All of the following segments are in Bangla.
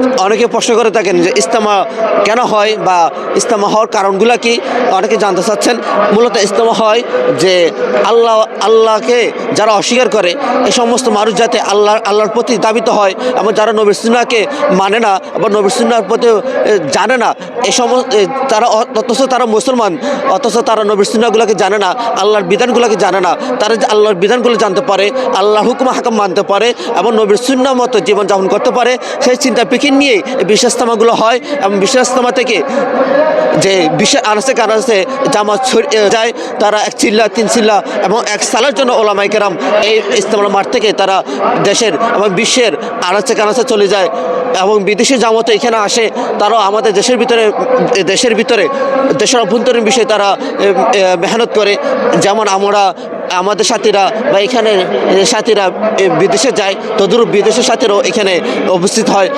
অনেকে প্রশ্ন করে থাকেন যে ইজতেমা কেন হয় বা ইজতেমা হওয়ার কারণগুলো কি, অনেকে জানতে চাচ্ছেন। মূলত ইজতেমা হয় যে আল্লাহকে যারা অস্বীকার করে এই সমস্ত মানুষ যাতে আল্লাহর প্রতি দাবিত হয়, এবং যারা নবীর সুন্নাহকে মানে না এবং নবীর সুন্নাহর প্রতি জানে না, এই সমস্ত তারা অথচ তারা মুসলমান, অথচ তারা নবীর সুন্নাহগুলোকে জানে না, আল্লাহর বিধানগুলোকে জানে না। তারা যে আল্লাহর বিধানগুলো জানতে পারে, আল্লাহর হুকুম হাকাম মানতে পারে এবং নবীর সুন্নাহ মতো জীবনযাপন করতে পারে, সেই চিন্তা পিকিন নিয়ে বিশেষ ইজতেমাগুলো হয়। এবং বিশেষ ইজতেমা থেকে যে বিশেষ আনাচে জামাত যায়, তারা এক চিল্লা, তিন চিল্লা এবং এক সালের জন্য ওলামায়ে কেরাম এই ইজতেমার মাঠ থেকে তারা দেশের এবং বিশ্বের আনাচে চলে যায়। এবং বিদেশি জামাতও এখানে আসে, তারাও আমাদের দেশের অভ্যন্তরীণ বিষয়ে তারা মেহনত করে। যেমন আমাদের সাথীরা বা এখানে সাথীরা বিদেশে যায়, তদুরূপ বিদেশের সাথীরাও এখানে উপস্থিত হয়।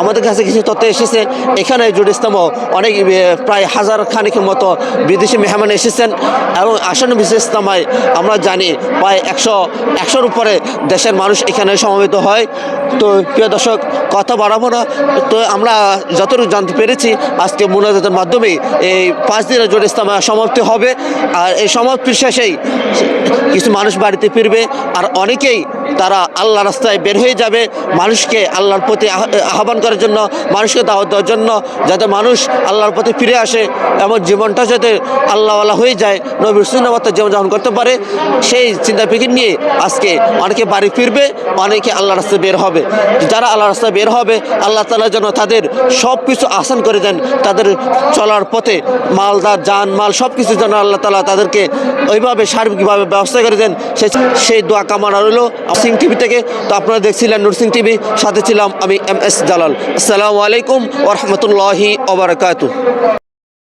আমাদের কাছে কিছু তথ্য এসেছে, এখানে জোট ইজতেমা অনেক প্রায় হাজার খানেকের মতো বিদেশি মেহমান এসেছেন। এবং আসন্ন বিশেষ ইজতেমায় আমরা জানি প্রায় 100-100-র উপরে দেশের মানুষ এখানে সমবেত হয়। তো প্রিয় দর্শক, কথা বাড়াবো না। তো আমরা যতটুকু জানতে পেরেছি, আজকে মুনাজাতের মাধ্যমে এই 5 দিনের জোট ইজতেমা সমাপ্তি হবে। আর এই সমাপ্তির শেষেই কিছু মানুষ বাড়িতে ফিরবে, আর অনেকেই তারা আল্লাহ রাস্তায় বের হয়ে যাবে মানুষকে আল্লাহর প্রতি আহ্বান করার জন্য, মানুষকে দাওয়াত দেওয়ার জন্য, যাতে মানুষ আল্লাহর প্রতি ফিরে আসে এবং জীবনটা যাতে আল্লাহওয়ালা হয়ে যায়, নবীর সুন্নাহ মতো জীবনযাপন করতে পারে, সেই চিন্তা ফিকির নিয়ে আজকে অনেকে বাড়ি ফিরবে, অনেকে আল্লাহ রাস্তায় বের হবে। যারা আল্লাহ রাস্তায় বের হবে, আল্লাহ তাআলা যেন তাদের সব কিছু আসান করে দেন, তাদের চলার পথে মালদার জানমাল সব কিছু যেন আল্লাহ তাআলা তাদেরকে ওইভাবে সার্বিকভাবে ব্যবস্থা করে দেন, সেই দোয়া কামনা রইল সিং টিভি থেকে। তো আপনারা দেখছিলেন নূরসিং টিভি, সাথে ছিলাম আমি MS জালাল। আসসালামু আলাইকুম ওয়া রাহমাতুল্লাহি ওয়া বারাকাতুহু।